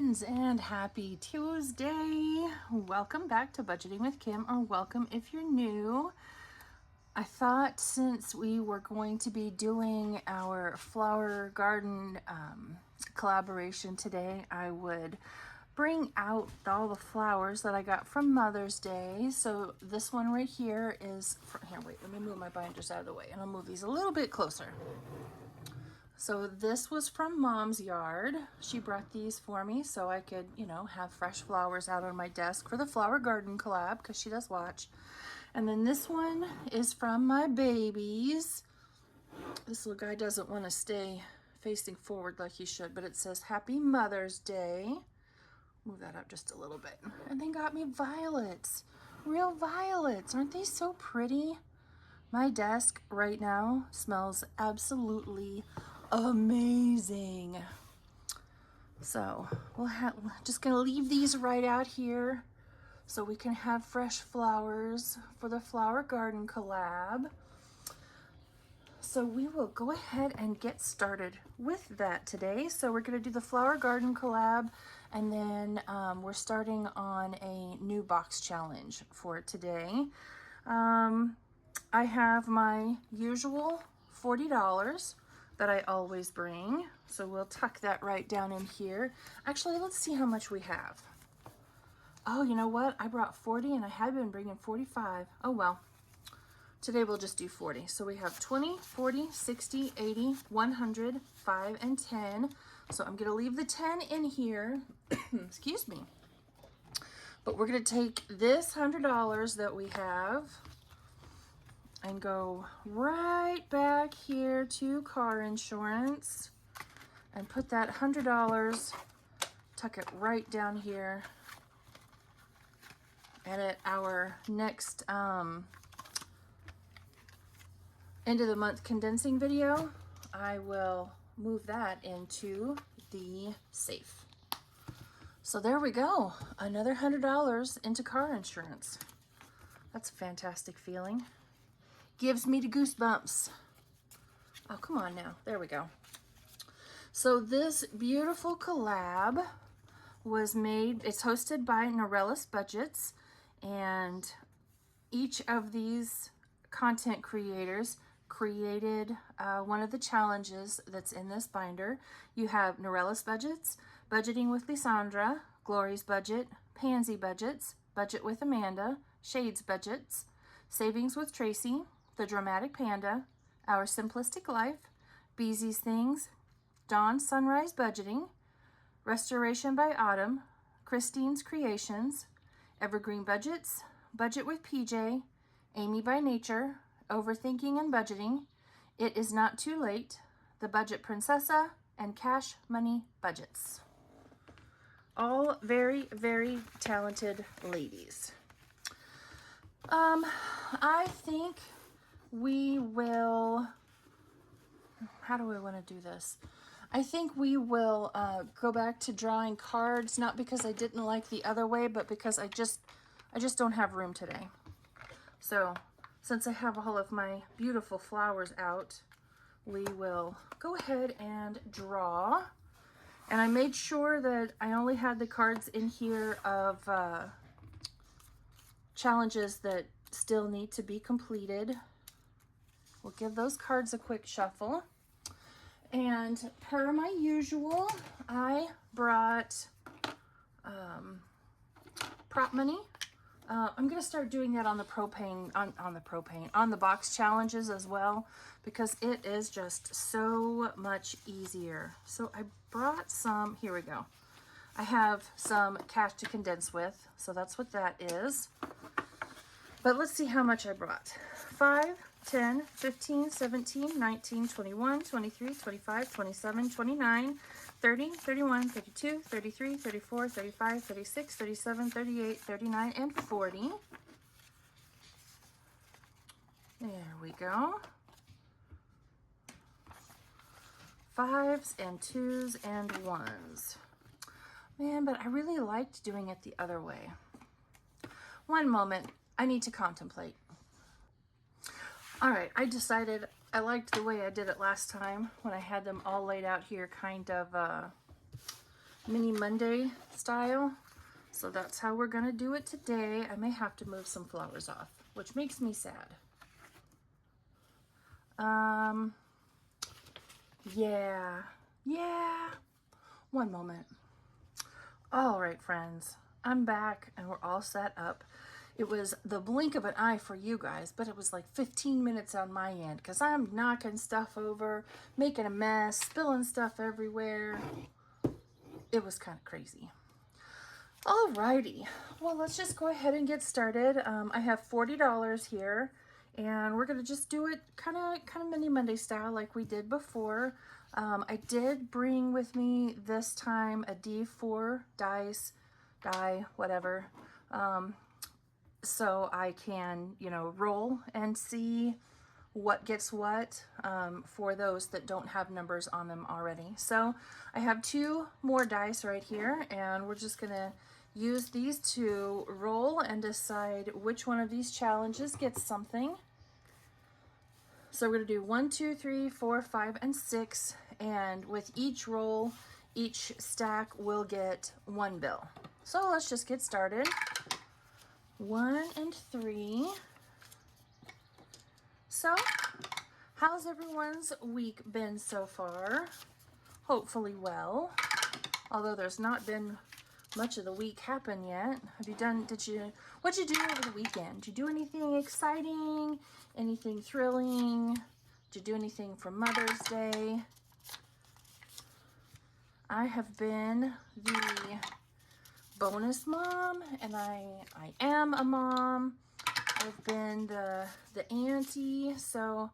friends, and happy Tuesday. Welcome back to Budgeting with Kim, or welcome if you're new. I thought since we were going to be doing our flower garden collaboration today, I would bring out all the flowers that I got from Mother's Day. So this one right here is, here, wait, let me move my binders out of the way and I'll move these a little bit closer. So this was from Mom's yard. She brought these for me so I could, have fresh flowers out on my desk for the flower garden collab, because she does watch. And then this one is from my babies. This little guy doesn't want to stay facing forward like he should, but it says Happy Mother's Day. Move that up just a little bit. And they got me violets. Real violets. Aren't they so pretty? My desk right now smells absolutely amazing. So we're just gonna leave these right out here so we can have fresh flowers for the flower garden collab. So we will go ahead and get started with that today. So we're gonna do the flower garden collab, and then we're starting on a new box challenge for today. I have my usual $40 that I always bring. So we'll tuck that right down in here. Actually, let's see how much we have. Oh, you know what? I brought 40 and I had been bringing 45. Oh, well. Today we'll just do 40. So we have 20, 40, 60, 80, 100, 5, and 10. So I'm going to leave the 10 in here. Excuse me. But we're going to take this $100 that we have and go right back here to car insurance and put that $100, tuck it right down here. And at our next end of the month condensing video, I will move that into the safe. So there we go, another $100 into car insurance. That's a fantastic feeling. Gives me the goosebumps. Oh, come on now. There we go. So this beautiful collab was made, it's hosted by Norellis Budgets, and each of these content creators created one of the challenges that's in this binder. You have Norellis Budgets, Budgeting with Lysandra, Glory's Budget, Pansy Budgets, Budget with Amanda, Shades Budgets, Savings with Tracy, The Dramatic Panda, Our Simplistic Life, Beezy's Things, Dawn Sunrise Budgeting, Restoration by Autumn, Christine's Creations, Evergreen Budgets, Budget with PJ, Amy by Nature, Overthinking and Budgeting, It Is Not Too Late, The Budget Princessa, and Cash Money Budgets. All very, very talented ladies. I think we will, how do I want to do this? I think we will go back to drawing cards, not because I didn't like the other way, but because I just don't have room today. So since I have all of my beautiful flowers out, we will go ahead and draw. And I made sure that I only had the cards in here of challenges that still need to be completed. We'll give those cards a quick shuffle. And per my usual, I brought prop money. I'm going to start doing that on the propane, on the box challenges as well, because it is just so much easier. So I brought some, here we go. I have some cash to condense with, so that's what that is. But let's see how much I brought. 5, 10, 15, 17, 19, 21, 23, 25, 27, 29, 30, 31, 32, 33, 34, 35, 36, 37, 38, 39, and 40. There we go. 5s and 2s and 1s. Man, but I really liked doing it the other way. One moment, I need to contemplate. All right, I decided I liked the way I did it last time when I had them all laid out here kind of Mini Monday style. So that's how we're gonna do it today. I may have to move some flowers off, which makes me sad. Yeah. One moment. All right, friends, I'm back and we're all set up. It was the blink of an eye for you guys, but it was like 15 minutes on my end because I'm knocking stuff over, making a mess, spilling stuff everywhere. It was kind of crazy. Alrighty, well, let's just go ahead and get started. I have $40 here, and we're gonna just do it kind of mini Monday style like we did before. I did bring with me this time a D4 die, whatever, so I can, you know, roll and see what gets what for those that don't have numbers on them already. So I have 2 more dice right here, and we're just gonna use these to roll and decide which one of these challenges gets something. So we're gonna do 1, 2, 3, 4, 5, and 6, and with each roll, each stack will get 1 bill. So let's just get started. 1 and 3. So, how's everyone's week been so far? Hopefully well. Although there's not been much of the week happen yet. What'd you do over the weekend? Did you do anything exciting? Anything thrilling? Did you do anything for Mother's Day? I have been the bonus mom, and I am a mom. I've been the auntie, so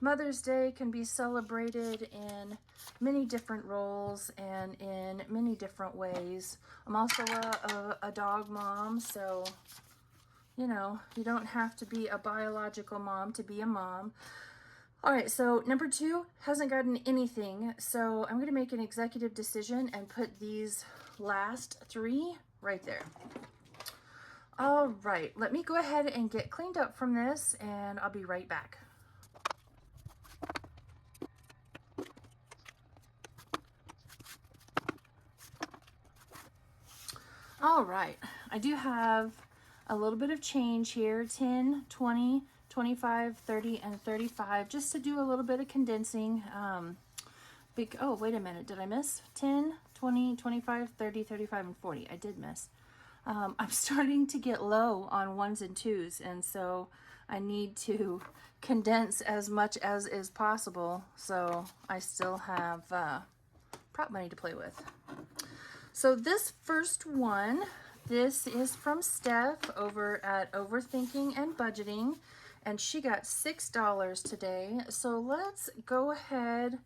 Mother's Day can be celebrated in many different roles and in many different ways. I'm also a dog mom, so, you know, you don't have to be a biological mom to be a mom. All right, so number 2 hasn't gotten anything, so I'm going to make an executive decision and put these last 3 right there. All right, let me go ahead and get cleaned up from this, and I'll be right back. All right, I do have a little bit of change here, 10, 20, 25, 30, and 35, just to do a little bit of condensing. Oh, wait a minute, did I miss? 10, 20, 25, 30, 35, and 40. I did miss. I'm starting to get low on 1s and 2s, and so I need to condense as much as is possible so I still have prop money to play with. So this first one, this is from Steph over at Overthinking and Budgeting, and she got $6 today. So let's go ahead,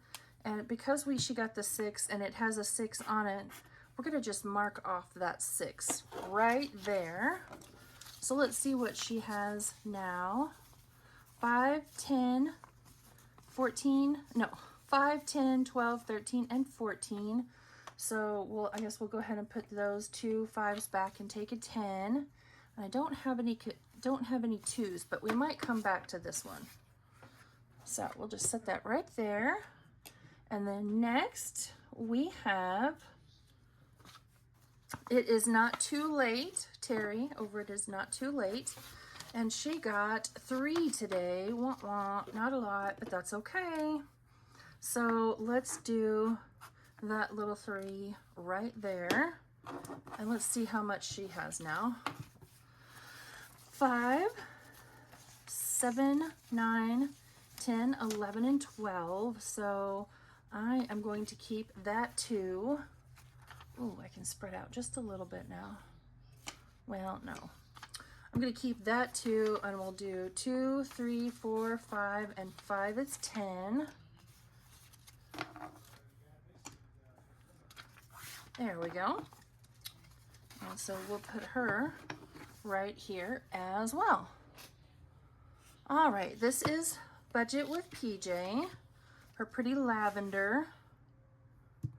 and because she got the 6 and it has a 6 on it, we're gonna just mark off that 6 right there. So let's see what she has now. 5, 10, 14, no, 5, 10, 12, 13, and 14. So I guess we'll go ahead and put those 2 5s back and take a 10. And I don't have any 2s, but we might come back to this one. So we'll just set that right there. And then next we have It Is Not Too Late, Terry over It Is Not Too Late. And she got 3 today. Wah, wah. Not a lot, but that's okay. So let's do that little 3 right there. And let's see how much she has now. 5, 7, 9, 10, 11, and 12. So I am going to keep that 2. Ooh, I can spread out just a little bit now. Well, no. I'm going to keep that 2, and we'll do 2, 3, 4, 5, and 5 is 10. There we go. And so we'll put her right here as well. All right, this is Budget with PJ. Her pretty lavender.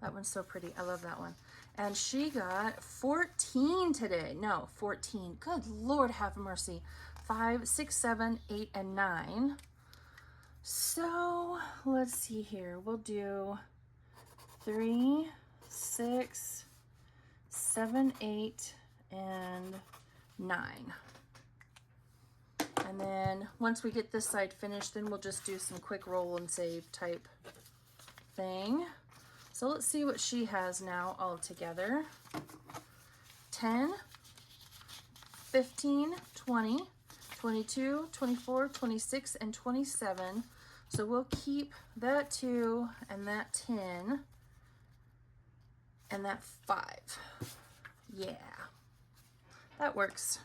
That one's so pretty. I love that one. And she got 14 today. No, 14. Good Lord, have mercy. 5, 6, 7, 8, and 9. So let's see here. We'll do 3, 6, 7, 8, and 9. And then once we get this side finished, then we'll just do some quick roll and save type thing. So let's see what she has now all together. 10, 15, 20, 22, 24, 26, and 27. So we'll keep that 2 and that 10 and that 5. Yeah, that works.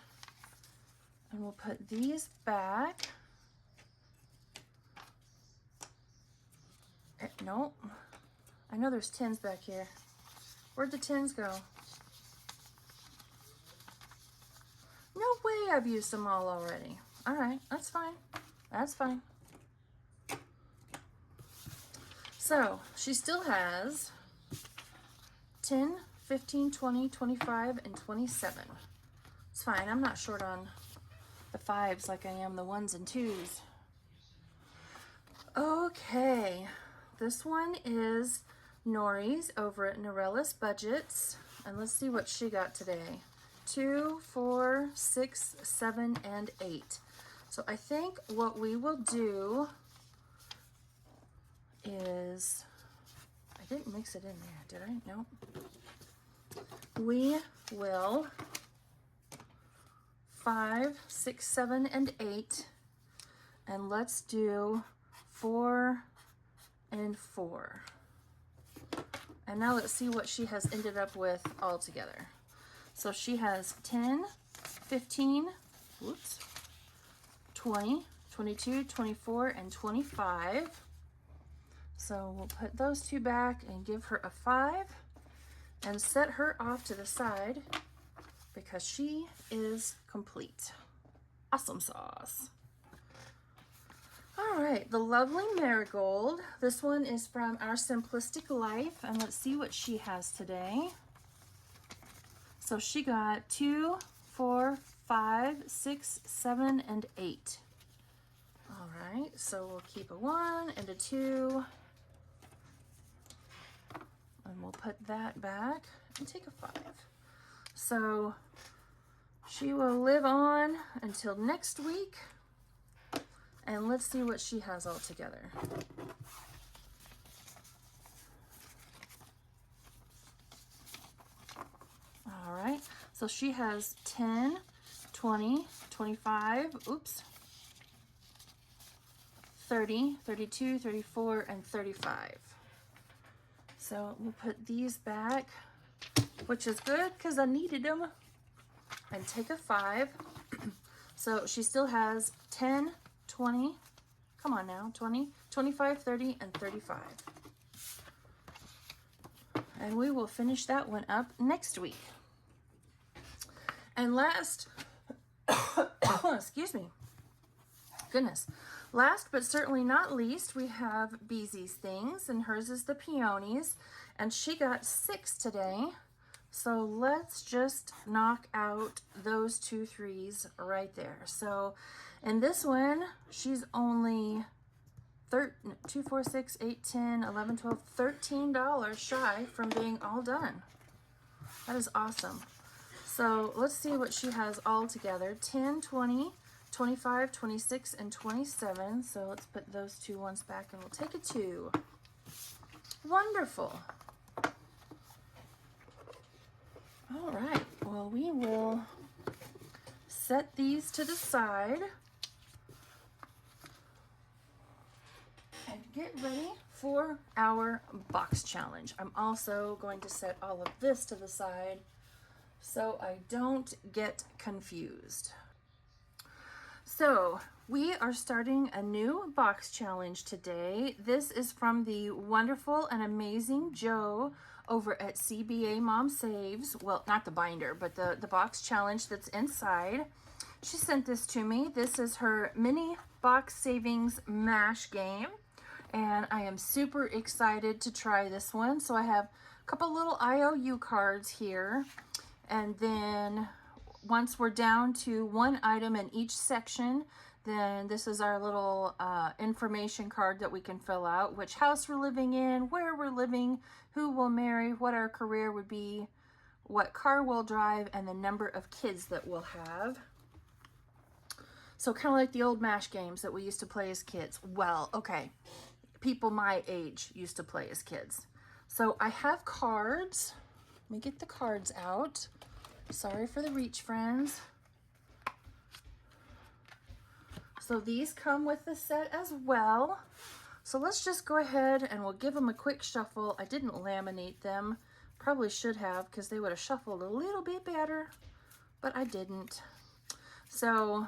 And we'll put these back. Nope. I know there's 10s back here. Where'd the 10s go? No way I've used them all already. All right, that's fine. That's fine. So she still has 10, 15, 20, 25, and 27. It's fine. I'm not short on the 5s like I am the 1s and 2s. Okay, this one is Nori's over at Norellis Budgets, and let's see what she got today. 2, 4, 6, 7, and 8. So I think what we will do is, I didn't mix it in there, did I? No. We will 5, 6, 7, and 8, and let's do 4 and 4. And now let's see what she has ended up with all together. So she has 10, 15, whoops, 20, 22, 24, and 25. So we'll put those 2 back and give her a 5 and set her off to the side because she is complete. Awesome sauce. All right, the lovely Marigold. This one is from Our Simplistic Life, and let's see what she has today. So she got 2, 4, 5, 6, 7, and 8. All right, so we'll keep a 1 and a 2. And we'll put that back and take a 5. So she will live on until next week. And let's see what she has all together. All right, so she has 10, 20, 25, oops, 30, 32, 34, and 35. So we'll put these back, which is good because I needed them, and take a 5. So she still has 10, 20, come on now, 20, 25, 30, and 35. And we will finish that one up next week. And last, excuse me, goodness. Last but certainly not least, we have Beezy's Things, and hers is the Peonies, and she got 6 today. So let's just knock out those 2 3s right there. So in this one, she's only 2, 4, 6, 8, 10, 11, 12, $13 shy from being all done. That is awesome. So let's see what she has all together. 10, 20, 25, 26, and 27. So let's put those 2 ones back and we'll take a 2. Wonderful. All right, well, we will set these to the side and get ready for our box challenge. I'm also going to set all of this to the side so I don't get confused. So we are starting a new box challenge today. This is from the wonderful and amazing Joe over at CBA Mom Saves. Well, not the binder, but the box challenge that's inside. She sent this to me. This is her mini box savings mash game, and I am super excited to try this one. So I have a couple little IOU cards here, and then once we're down to 1 item in each section, Then this is our little information card that we can fill out. Which house we're living in, where we're living, who we'll marry, what our career would be, what car we'll drive, and the number of kids that we'll have. So kind of like the old MASH games that we used to play as kids. Well, okay, people my age used to play as kids. So I have cards. Let me get the cards out. Sorry for the reach, friends. So these come with the set as well. So let's just go ahead and we'll give them a quick shuffle. I didn't laminate them. Probably should have, because they would have shuffled a little bit better, but I didn't. So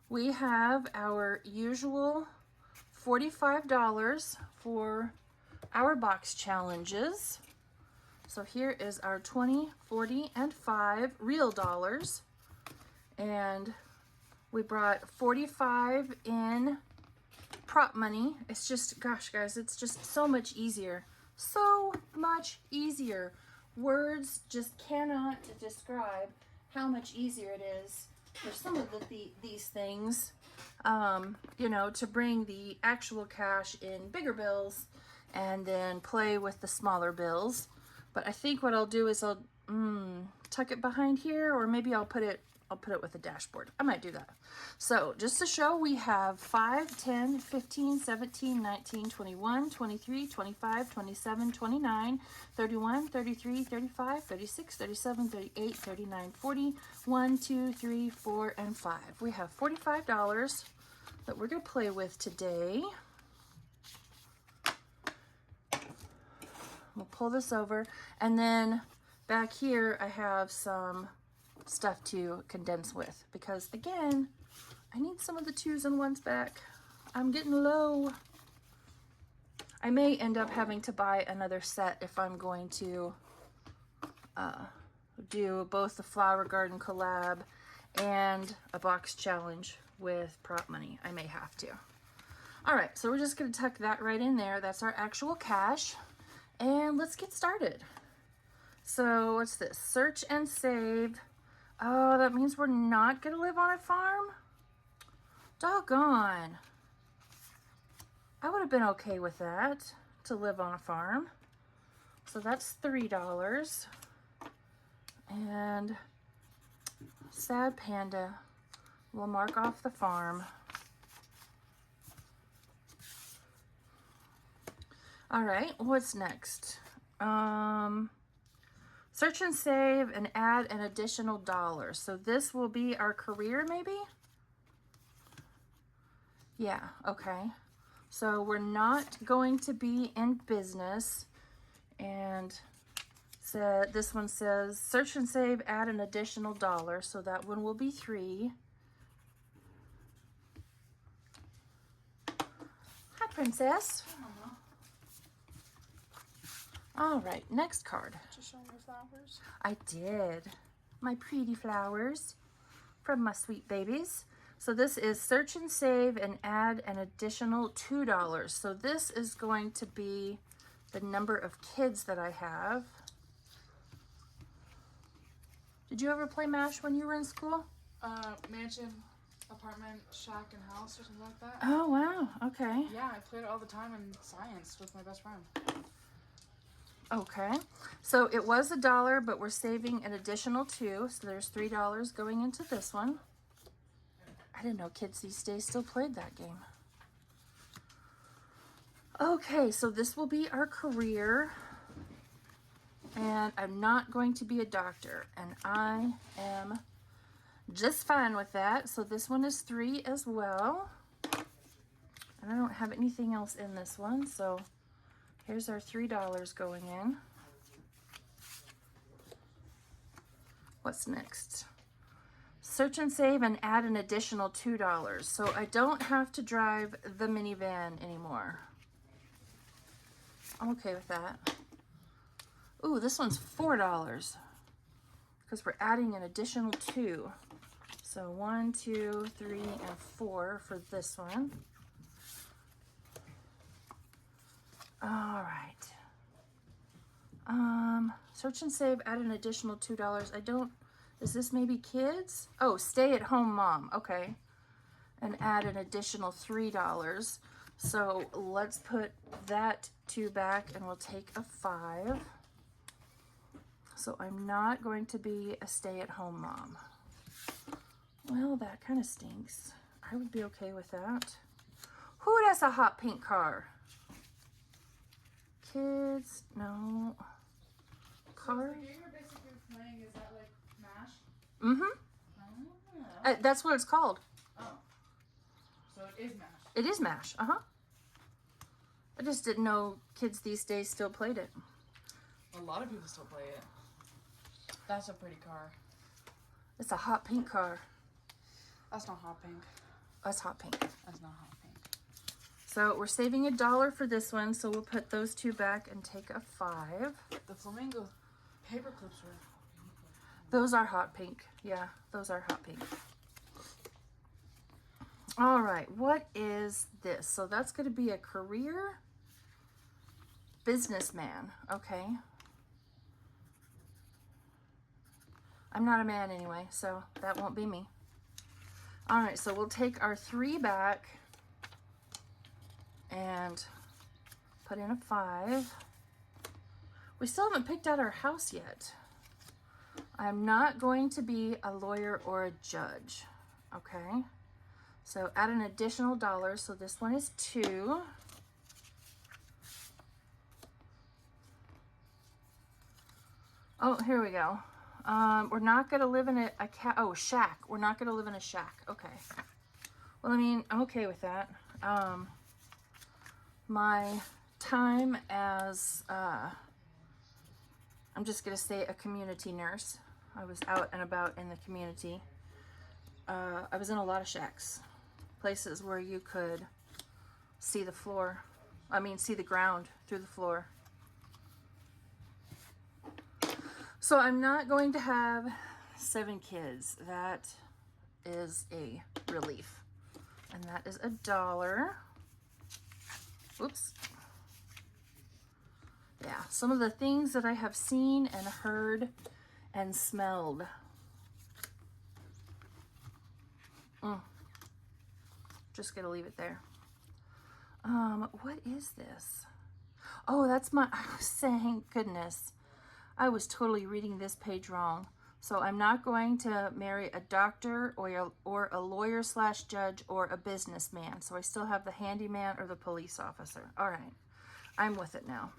we have our usual $45 for our box challenges. So here is our 20, 40, and 5 real dollars. And we brought 45 in prop money. It's just, gosh, guys, it's just so much easier. So much easier. Words just cannot describe how much easier it is for some of these things, you know, to bring the actual cash in bigger bills and then play with the smaller bills. But I think what I'll do is I'll tuck it behind here, or maybe I'll put it with a dashboard. I might do that. So just to show, we have 5, 10, 15, 17, 19, 21, 23, 25, 27, 29, 31, 33, 35, 36, 37, 38, 39, 40, 1, 2, 3, 4, and 5. We have $45 that we're going to play with today. We'll pull this over, and then back here I have some stuff to condense with, because again, I need some of the 2s and 1s back. I'm getting low. I may end up having to buy another set if I'm going to do both the Flower Garden collab and a box challenge with prop money. I may have to. All right, so we're just going to tuck that right in there. That's our actual cash. And let's get started. So what's this? Search and save. Oh, that means we're not going to live on a farm? Doggone. I would have been okay with that, to live on a farm. So that's $3. And sad panda. We'll mark off the farm. All right, what's next? Search and save and add an additional $1. So this will be our career, maybe? Yeah, okay. So we're not going to be in business. And so this one says, search and save, add an additional $1. So that one will be 3. Hi, princess. All right, next card. Did you show me your flowers? I did. My pretty flowers from my sweet babies. So this is search and save and add an additional $2. So this is going to be the number of kids that I have. Did you ever play MASH when you were in school? Mansion, apartment, shack, and house, or something like that. Oh, wow. Okay. Yeah, I played it all the time in science with my best friend. Okay, so it was $1, but we're saving an additional $2, so there's $3 going into this one. I didn't know kids these days still played that game. Okay, so this will be our career, and I'm not going to be a doctor, and I am just fine with that. So this one is 3 as well, and I don't have anything else in this one, so here's our $3 going in. What's next? Search and save and add an additional $2. So I don't have to drive the minivan anymore. I'm okay with that. Ooh, this one's $4 because we're adding an additional 2. So 1, 2, 3, and 4 for this one. All right. Search and save, add an additional $2. I don't, is this maybe kids? Oh, stay at home mom. Okay. and add an additional $3. So let's put that 2 back and we'll take a 5. So I'm not going to be a stay-at-home mom. Well, that kind of stinks. I would be okay with that. Who has a hot pink car? Kids? No. Cars? So the game you're basically playing, is that like MASH? Mm-hmm. That's what it's called. Oh. So it is MASH. It is MASH. Uh-huh. I just didn't know kids these days still played it. A lot of people still play it. That's a pretty car. It's a hot pink car. That's not hot pink. That's hot pink. That's not hot pink. So we're saving $1 for this one, so we'll put those 2 back and take a 5. The flamingo paper clips were. Those are hot pink. Yeah, those are hot pink. All right, what is this? So that's going to be a career businessman. Okay. I'm not a man anyway, so that won't be me. All right, so we'll take our 3 back and put in a 5. We still haven't picked out our house yet. I'm not going to be a lawyer or a judge, okay? So add an additional $1, so this one is 2. Oh, here we go. We're not going to live in a shack. We're not going to live in a shack. Okay. Well, I mean, I'm okay with that. My time as, I'm just going to say a community nurse. I was out and about in the community. I was in a lot of shacks. Places where you could see the floor. See the ground through the floor. So I'm not going to have 7 kids. That is a relief. And that is $1. Oops. Yeah, some of the things that I have seen and heard and smelled. Just gonna leave it there. What is this? Oh, that's my, thank goodness. I was totally reading this page wrong. So I'm not going to marry a doctor or a lawyer / judge or a businessman. So I still have the handyman or the police officer. All right, I'm with it now.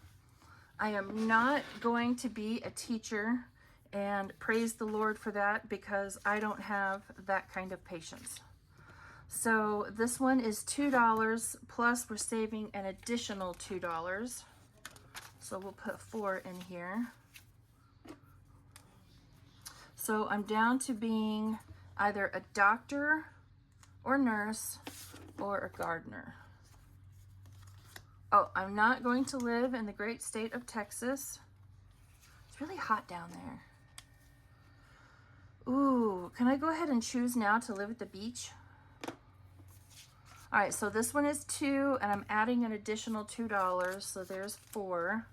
I am not going to be a teacher, and praise the Lord for that, because I don't have that kind of patience. So this one is $2, plus we're saving an additional $2. So we'll put 4 in here. So I'm down to being either a doctor or nurse or a gardener. Oh, I'm not going to live in the great state of Texas. It's really hot down there. Ooh, can I go ahead and choose now to live at the beach? All right, so this one is 2, and I'm adding an additional $2, so there's 4.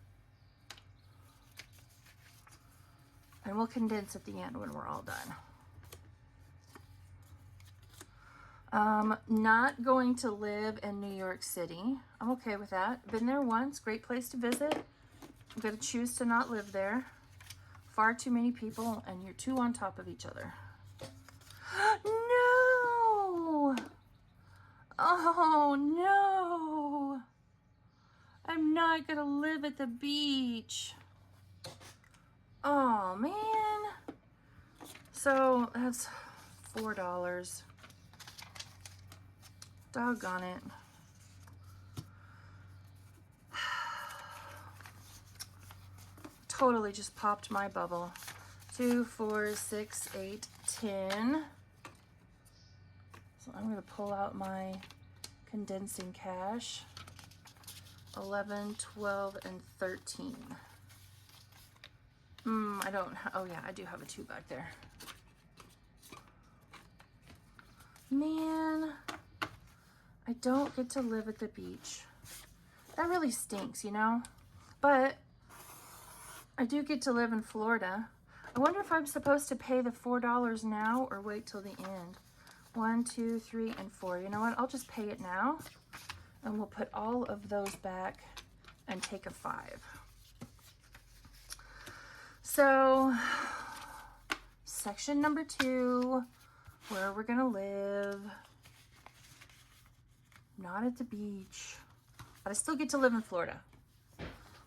And we'll condense at the end when we're all done. Not going to live in New York City. I'm okay with that. Been there once, great place to visit. I'm gonna choose to not live there. Far too many people, and you're too on top of each other. No! Oh no! I'm not gonna live at the beach. Oh man. So that's $4. Doggone it. Totally just popped my bubble. 2, 4, 6, 8, 10. So I'm going to pull out my condensing cash. 11, 12, and 13. I don't, oh yeah, I do have a 2 back there. Man, I don't get to live at the beach. That really stinks, you know? But I do get to live in Florida. I wonder if I'm supposed to pay the $4 now or wait till the end. 1, 2, 3, and 4. You know what? I'll just pay it now, and we'll put all of those back and take a 5. So, section number 2, where we're gonna live. Not at the beach, but I still get to live in Florida.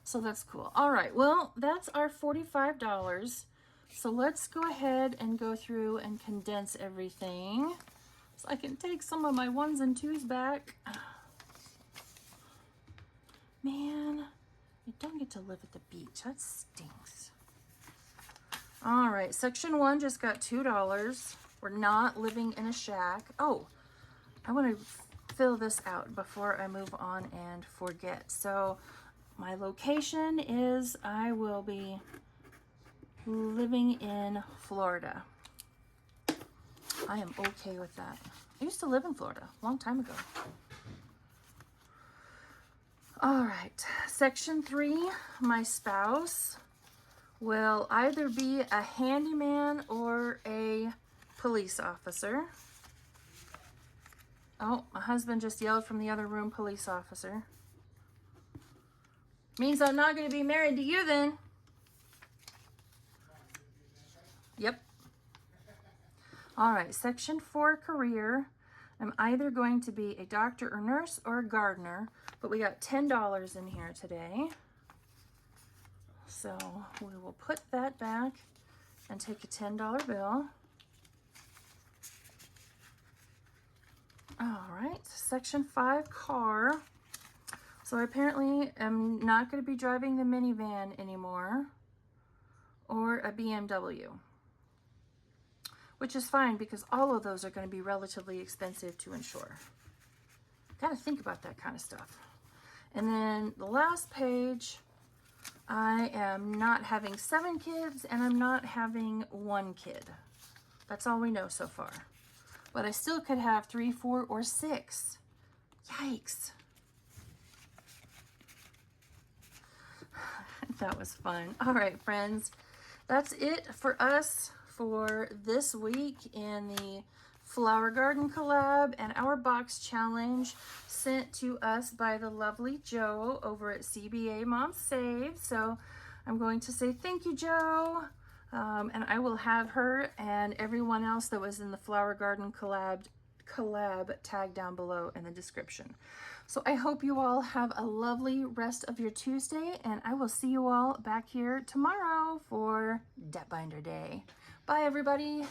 So that's cool. All right, well, that's our $45. So let's go ahead and go through and condense everything so I can take some of my 1s and 2s back. Man, you don't get to live at the beach. That stinks. All right, section 1 just got $2. We're not living in a shack. Oh, I want to fill this out before I move on and forget. So my location is I will be living in Florida. I am okay with that. I used to live in Florida a long time ago. All right, section 3, my spouse will either be a handyman or a police officer. Oh, my husband just yelled from the other room, police officer. Means I'm not going to be married to you then. Yep. All right, section 4, career. I'm either going to be a doctor or nurse or a gardener, but we got $10 in here today. So we will put that back and take a $10 bill. All right, section 5, car. So I apparently am not going to be driving the minivan anymore or a BMW, which is fine because all of those are going to be relatively expensive to insure. Got to think about that kind of stuff. And then the last page, I am not having 7 kids and I'm not having 1 kid. That's all we know so far. But I still could have 3, 4, or 6. Yikes. That was fun. All right, friends. That's it for us for this week in the Flower Garden collab and our box challenge sent to us by the lovely Jo over at CBA Mom Save. So I'm going to say thank you, Jo. And I will have her and everyone else that was in the Flower Garden collab tagged down below in the description. So I hope you all have a lovely rest of your Tuesday, and I will see you all back here tomorrow for Debt Binder Day. Bye, everybody.